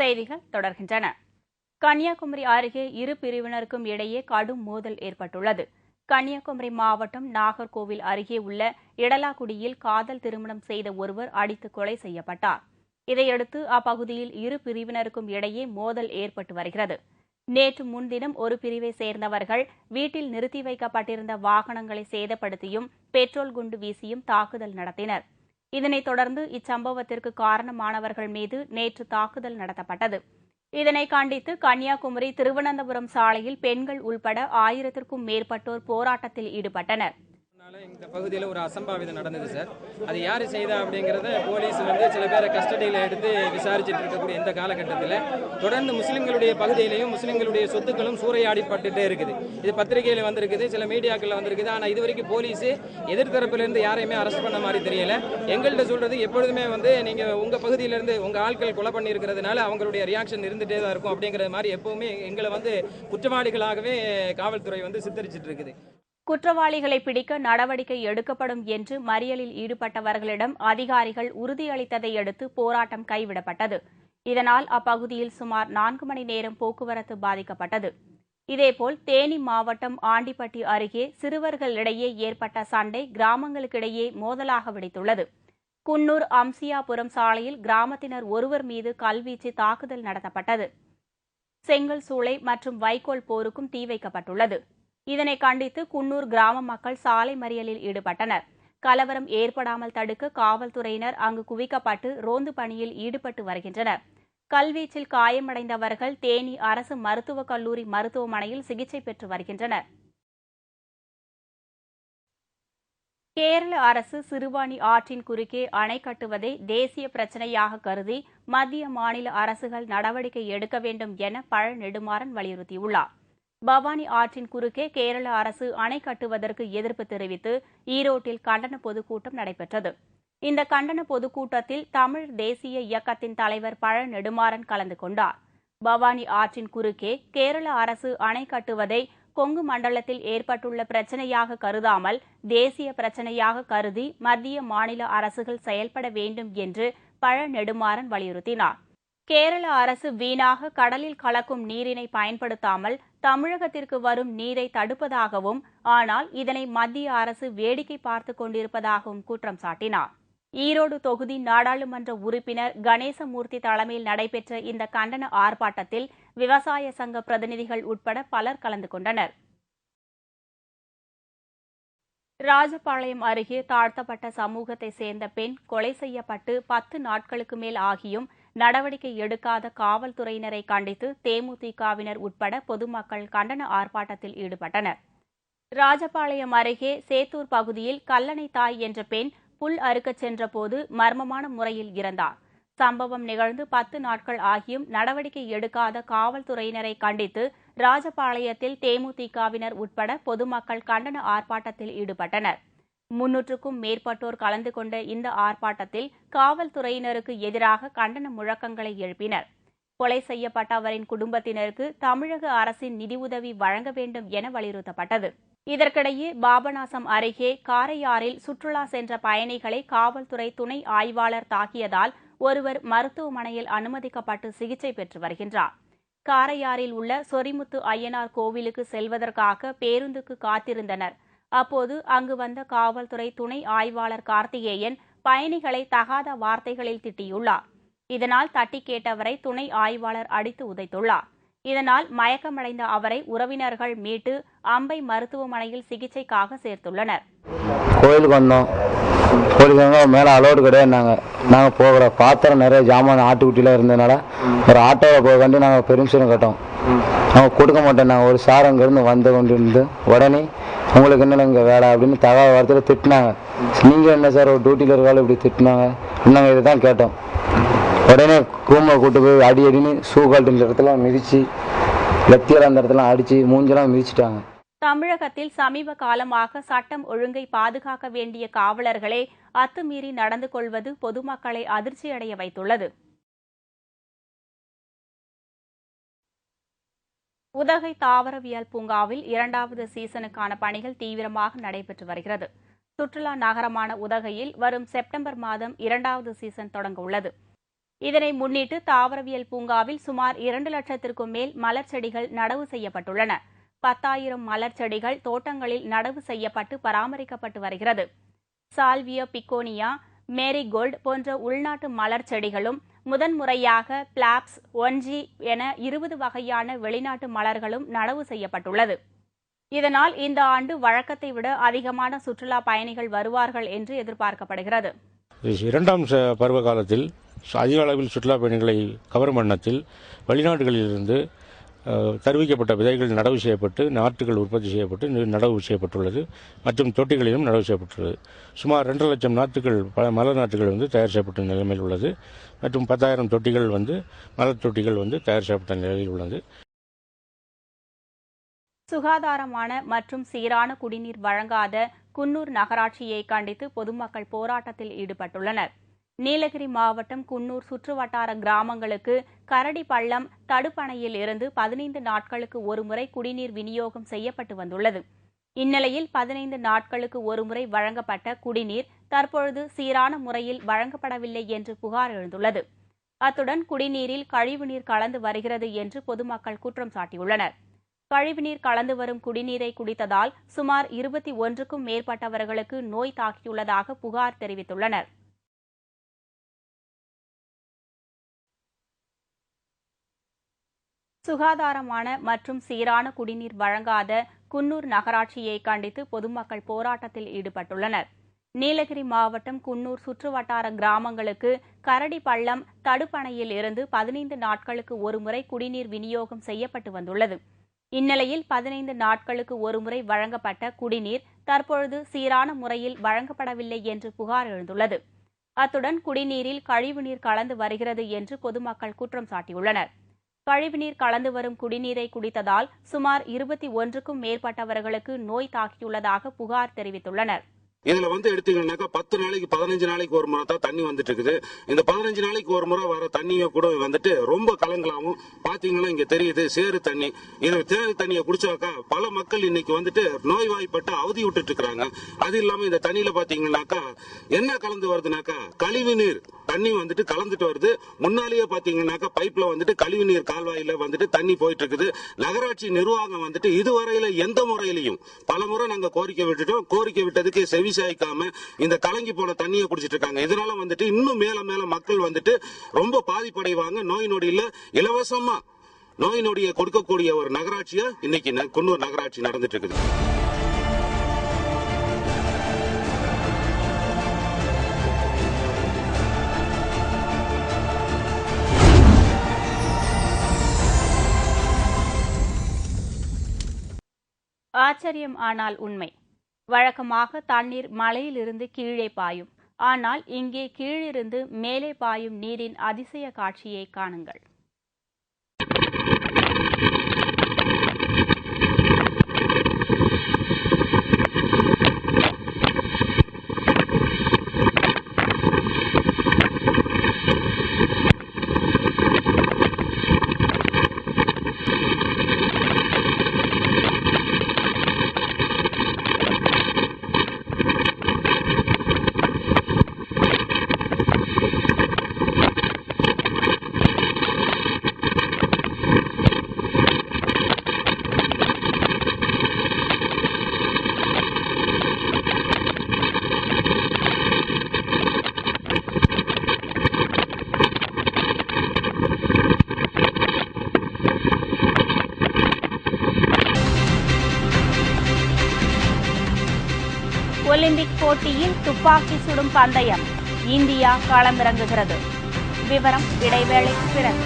செய்திகள் தொடர்கின்றன. கன்னியாகுமரி அருகே இரு பிரிவினருக்கும் இடையே கடும் மோதல் ஏற்பட்டுள்ளது. கன்னியாகுமரி மாவட்டம் நாகர்கோவில் அருகே உள்ள இடலாக்குடியில் காதல் திருமணம் செய்த ஒருவர் அடித்து கொலை செய்யப்பட்டார். இதையடுத்து அப்பகுதியில் இரு பிரிவினருக்கும் இடையே மோதல் ஏற்பட்டு வருகிறது. நேற்று முன்தினம் ஒரு பிரிவை சேர்ந்தவர்கள் வீட்டில் நிறுத்தி வைக்கப்பட்டிருந்த வாகனங்களை சேதப்படுத்தியும் பெட்ரோல் குண்டு வீசியும் தாக்குதல் நடத்தினர். இதனைத் தொடர்ந்து இச்சம்பவத்திற்கு காரணமானவர்கள் மீது நேற்று தாக்குதல் நடத்தப்பட்டது. இதனை கண்டித்து கன்னியாகுமரி திருவனந்தபுரம் சாலையில் பெண்கள் உள்பட 1000க்கும் மேற்பட்டோர் போராட்டத்தில் ஈடுபட்டனர். இந்த பகுதியில் ஒரு அசம்பாவிதம் நடந்தது சார். அது யார் செய்தா அப்படிங்கிறத போலீஸ் சில பேரை கஸ்டடியில் எடுத்து விசாரிச்சுட்டு இருக்கக்கூடிய இந்த காலகட்டத்தில் தொடர்ந்து முஸ்லிம்களுடைய பகுதியிலையும் முஸ்லிம்களுடைய சொத்துக்களும் சூறையாடிப்பட்டுட்டே இருக்குது. இது பத்திரிகையில் வந்திருக்குது, சில மீடியாக்களில் வந்திருக்குது. ஆனால் இது வரைக்கும் போலீஸ் எதிர்த்தரப்பிலிருந்து யாரையுமே அரெஸ்ட் பண்ண மாதிரி தெரியல. எங்கள்கிட்ட சொல்றது எப்பொழுதுமே நீங்கள் உங்கள் பகுதியிலேருந்து உங்கள் ஆட்கள் கொலை பண்ணி இருக்கிறதுனால அவங்களுடைய ரியாக்ஷன் இருந்துகிட்டே தான் இருக்கும் அப்படிங்கிற மாதிரி எப்பவுமே எங்களை குற்றவாளிகளாகவே காவல்துறை சித்தரிச்சிட்டு இருக்குது. குற்றவாளிகளை பிடிக்க நடவடிக்கை எடுக்கப்படும் என்று மறியலில் ஈடுபட்டவர்களிடம் அதிகாரிகள் உறுதியளித்ததை அடுத்து போராட்டம் கைவிடப்பட்டது. இதனால் அப்பகுதியில் சுமார் 4 மணி நேரம் போக்குவரத்து பாதிக்கப்பட்டது. இதேபோல் தேனி மாவட்டம் ஆண்டிப்பட்டி அருகே சிறுவர்களிடையே ஏற்பட்ட சண்டை கிராமங்களுக்கிடையே மோதலாக வெடித்துள்ளது. குன்னூர் அம்சியாபுரம் சாலையில் கிராமத்தினர் ஒருவர் மீது கல்வீச்சு தாக்குதல் நடத்தப்பட்டது. செங்கல் சூளை மற்றும் வைக்கோல் போருக்கும் தீ வைக்கப்பட்டுள்ளது. இதனை கண்டித்து குன்னூர் கிராம மக்கள் சாலை மறியலில் ஈடுபட்டனர். கலவரம் ஏற்படாமல் தடுக்க காவல்துறையினர் அங்கு குவிக்கப்பட்டு ரோந்து பணியில் ஈடுபட்டு வருகின்றனர். கல்வீச்சில் காயமடைந்தவர்கள் தேனி அரசு மருத்துவக் கல்லூரி மருத்துவமனையில் சிகிச்சை பெற்று வருகின்றனர். கேரள அரசு சிறுவாணி ஆற்றின் குறுக்கே அணை கட்டுவதை தேசிய பிரச்சினையாக கருதி மத்திய மாநில அரசுகள் நடவடிக்கை எடுக்க வேண்டும் என பழ நெடுமாறன் வலியுறுத்தியுள்ளார். பவானி ஆற்றின் குறுக்கே கேரள அரசு அணை கட்டுவதற்கு எதிர்ப்பு தெரிவித்து ஈரோட்டில் கண்டன பொதுக்கூட்டம் நடைபெற்றது. இந்த கண்டன பொதுக்கூட்டத்தில் தமிழ் தேசிய இயக்கத்தின் தலைவர் பழ நெடுமாறன் கலந்து கொண்டார். பவானி ஆற்றின் குறுக்கே கேரள அரசு அணை கட்டுவதை கொங்கு மண்டலத்தில் ஏற்பட்டுள்ள பிரச்சினையாக கருதாமல் தேசிய பிரச்சினையாக கருதி மத்திய மாநில அரசுகள் செயல்பட வேண்டும் என்று பழ நெடுமாறன் வலியுறுத்தினார். கேரள அரசு வீணாக கடலில் கலக்கும் நீரினை பயன்படுத்தாமல் தமிழகத்திற்கு வரும் நீரை தடுப்பதாகவும், ஆனால் இதனை மத்திய அரசு வேடிக்கை பார்த்துக் கொண்டிருப்பதாகவும் குற்றம் சாட்டினார். ஈரோடு தொகுதி நாடாளுமன்ற உறுப்பினர் கணேசமூர்த்தி தலைமையில் நடைபெற்ற இந்த கண்டன ஆர்ப்பாட்டத்தில் விவசாய சங்க பிரதிநிதிகள் உட்பட பலர் கலந்து கொண்டனர். ராஜபாளையம் அருகே தாழ்த்தப்பட்ட சமூகத்தை சேர்ந்த பெண் கொலை செய்யப்பட்டு 10 நாட்களுக்கு மேல் ஆகியும் நடவடிக்கை எடுக்காத காவல்துறையினரை கண்டித்து தேமுதிகவினர் உட்பட பொதுமக்கள் கண்டன ஆர்ப்பாட்டத்தில் ஈடுபட்டனர். ராஜபாளையம் அருகே சேத்தூர் பகுதியில் கல்லணை தாய் என்ற பெண் புல் அறுக்கச் சென்றபோது மர்மமான முறையில் இறந்தார். சம்பவம் நிகழ்ந்து 10 நாட்கள் ஆகியும் நடவடிக்கை எடுக்காத காவல்துறையினரை கண்டித்து ராஜபாளையத்தில் தேமுதிகவினர் உட்பட பொதுமக்கள் கண்டன ஆர்ப்பாட்டத்தில் ஈடுபட்டனர். 300க்கும் மேற்பட்டோர் கலந்து கொண்ட இந்த ஆர்ப்பாட்டத்தில் காவல்துறையினருக்கு எதிராக கண்டன முழக்கங்களை எழுப்பினர். கொலை செய்யப்பட்டவரின் குடும்பத்தினருக்கு தமிழக அரசின் நிதியுதவி வழங்க வேண்டும் என வலியுறுத்தப்பட்டது. இதற்கிடையே பாபநாசம் அருகே காரையாறில் சுற்றுலா சென்ற பயணிகளை காவல்துறை துணை ஆய்வாளர் தாக்கியதால் ஒருவர் மருத்துவமனையில் அனுமதிக்கப்பட்டு சிகிச்சை பெற்று வருகின்றார். காரையாறில் உள்ள சொரிமுத்து அய்யனார் கோவிலுக்கு செல்வதற்காக பேருந்துக்கு காத்திருந்தனர். அப்போது அங்கு வந்த காவல்துறை துணை ஆய்வாளர் கார்த்திகேயன் பயணிகளை தகாத வார்த்தைகளில் திட்டியுள்ளார். இதனால் தட்டி கேட்டவரை துணை ஆய்வாளர் அடித்து உதைத்துள்ளார். இதனால் மயக்கமடைந்த அவரை உறவினர்கள் மீட்டு அம்பை மருத்துவமனையில் சிகிச்சைக்காக சேர்த்துள்ளனர். கோயிலுக்கு வந்தோம். மேலே அலோடு கிடையாது. நாங்கள் போகிற பாத்திரம் நிறைய ஜாமான் ஆட்டுக்குட்டியில் இருந்ததுனால ஒரு ஆட்டோவில் போக வேண்டி நாங்கள் பெருமிஷன் கேட்டோம். அவங்க கொடுக்க மாட்டோம். நாங்கள் ஒரு சார் அங்கேருந்து வந்து கொண்டு இருந்து உடனே உங்களுக்கு என்ன இங்கே வேலை அப்படின்னு தகவல் வார்த்தையில் திட்டினாங்க. நீங்கள் என்ன சார் ஒரு டியூட்டியில் இருக்காலும் இப்படி திட்டினாங்க. நாங்கள் இதை தான் கேட்டோம். உடனே ரூமை கூட்டு போய் அடின்னு ஷூ கால்ட்டின்ற இடத்துல மிதிச்சு லத்தியால் அந்த இடத்துல அடித்து மூஞ்செல்லாம் மிதிச்சிட்டாங்க. தமிழகத்தில் சமீப காலமாக சட்டம் ஒழுங்கை பாதுகாக்க வேண்டிய காவலர்களே அத்துமீறி நடந்து கொள்வது பொதுமக்களை அதிர்ச்சியடைய வைத்துள்ளது. உதகை தாவரவியல் பூங்காவில் 2வது சீசனுக்கான பணிகள் தீவிரமாக நடைபெற்று வருகிறது. சுற்றுலா நகரமான உதகையில் வரும் செப்டம்பர் மாதம் 2வது சீசன் தொடங்க உள்ளது. இதனை முன்னிட்டு தாவரவியல் பூங்காவில் சுமார் 2 லட்சத்திற்கும் மேல் மலர் செடிகள் நடவு செய்யப்பட்டுள்ளன. 10,000 மலர் செடிகள் தோட்டங்களில் நடவு செய்யப்பட்டு பராமரிக்கப்பட்டு வருகிறது. சால்வியா பிகோனியா, மேரிகோல்டு போன்ற உள்நாட்டு மலர் செடிகளும், முதன்முறையாக பிளாப்ஸ், ஒன்ஜி என 20 வகையான வெளிநாட்டு மலர்களும் நடவு செய்யப்பட்டுள்ளது. இதனால் இந்த ஆண்டு வழக்கத்தை விட அதிகமான சுற்றுலா பயணிகள் வருவார்கள் என்று எதிர்பார்க்கப்படுகிறது. இரண்டாம் பருவ காலத்தில் அதிக அளவில் சுற்றுலா பயணிகளை கவரும் வண்ணத்தில் வெளிநாடுகளிலிருந்து தருவிக்கப்பட்ட விதைகள் நடவு செய்யப்பட்டு, நாற்றுகள் உற்பத்தி செய்யப்பட்டு நடவு செய்யப்பட்டுள்ளது. மற்றும் தொட்டிகளிலும் நடவு செய்யப்பட்டுள்ளது. சுமார் 2 லட்சம் நாற்றுகள், மலர் நாற்றுகள் தயார் செய்யப்பட்ட நிலைமையில் உள்ளது. மற்றும் 10,000 தொட்டிகள் மலர் தொட்டிகள் தயார் செய்யப்பட்ட நிலையில் உள்ளது. சுகாதாரமான மற்றும் சீரான குடிநீர் வழங்காத குன்னூர் நகராட்சியை கண்டித்து பொதுமக்கள் போராட்டத்தில் ஈடுபட்டுள்ளனர். நீலகிரி மாவட்டம் குன்னூர் சுற்றுவட்டார கிராமங்களுக்கு கரடி பள்ளம் தடுப்பணையில் இருந்து 15 நாட்களுக்கு ஒருமுறை குடிநீர் விநியோகம் செய்யப்பட்டு வந்துள்ளது. இந்நிலையில் 15 நாட்களுக்கு ஒருமுறை வழங்கப்பட்ட குடிநீர் தற்பொழுது சீரான முறையில் வழங்கப்படவில்லை என்று புகார் எழுந்துள்ளது. அத்துடன் குடிநீரில் கழிவுநீர் கலந்து வருகிறது என்று பொதுமக்கள் குற்றம் சாட்டியுள்ளனர். கழிவுநீர் கலந்து வரும் குடிநீரை குடித்ததால் சுமார் 21க்கும் மேற்பட்டவர்களுக்கு நோய் தாக்கியுள்ளதாக புகார் தெரிவித்துள்ளனர். சுகாதாரமான மற்றும் சீரான குடிநீர் வழங்காத குன்னூர் நகராட்சியை கண்டித்து பொதுமக்கள் போராட்டத்தில் ஈடுபட்டுள்ளனர். நீலகிரி மாவட்டம் குன்னூர் சுற்றுவட்டார கிராமங்களுக்கு கரடி பள்ளம் தடுப்பணையில் இருந்து 15 நாட்களுக்கு ஒருமுறை குடிநீர் விநியோகம் செய்யப்பட்டு வந்துள்ளது. இந்நிலையில் 15 நாட்களுக்கு ஒருமுறை வழங்கப்பட்ட குடிநீர் தற்பொழுது சீரான முறையில் வழங்கப்படவில்லை என்று புகார் எழுந்துள்ளது. அத்துடன் குடிநீரில் கழிவுநீர் கலந்து வருகிறது என்று பொதுமக்கள் குற்றம் சாட்டியுள்ளனர். கழிவுநீர் கலந்து வரும் குடிநீரை குடித்ததால் சுமார் 21க்கும் மேற்பட்டவர்களுக்கு நோய் தாக்கியுள்ளதாக புகார் தெரிவித்துள்ளனர். இதுல எடுத்தீங்கன்னாக்கா 10 நாளைக்கு 15 நாளைக்கு ஒரு முறை தான் தண்ணி வந்துட்டு இருக்குது. இந்த 15 நாளைக்கு ஒரு முறை வர தண்ணியை கூட ரொம்ப கலங்களாவும் பாத்தீங்கன்னா இங்க தெரியுது சேறு தண்ணி. இந்த சேறு தண்ணியை குடிச்சாக்கா பல மக்கள் இன்னைக்கு நோய்வாய்ப்பட்டு அவதி விட்டுட்டு இருக்காங்க. அது இல்லாம இந்த தண்ணியில பாத்தீங்கன்னாக்கா என்ன கலந்து வருதுனாக்கா கழிவு நீர் தண்ணி கலந்துட்டு வருது. முன்னாலேயே பாத்தீங்கன்னாக்கா பைப்ல கழிவு நீர் கால்வாயில தண்ணி போயிட்டு இருக்குது. நகராட்சி நிர்வாகம் இதுவரையில எந்த முறையிலையும் பல முறை நாங்க கோரிக்கை விட்டுட்டோம். கோரிக்கை விட்டதுக்கு செவிசாய்க்காம இந்த கலங்கி போன தண்ணியை குடிச்சிட்டு இருக்காங்க. இதனால இன்னும் மேல மேல மக்கள் ரொம்ப பாதிப்படைவாங்க. நோய் நொடியில இலவசமா நோய் நொடியை கொடுக்கக்கூடிய ஒரு நகராட்சியா இன்னைக்கு குன்னூர் நகராட்சி நடந்துட்டு இருக்குது. ஆச்சரியம் ஆனால் உண்மை. வழக்கமாக தண்ணீர் மலையிலிருந்து கீழே பாயும். ஆனால் இங்கே கீழிருந்து மேலே பாயும் நீரின் அதிசய காட்சியை காணுங்கள். ஒலிம்பிக் போட்டியில் துப்பாக்கி சுடும் பந்தயம் இந்தியா களமிறங்குகிறது. விவரம் இடைவேளைக்கு பிறகு.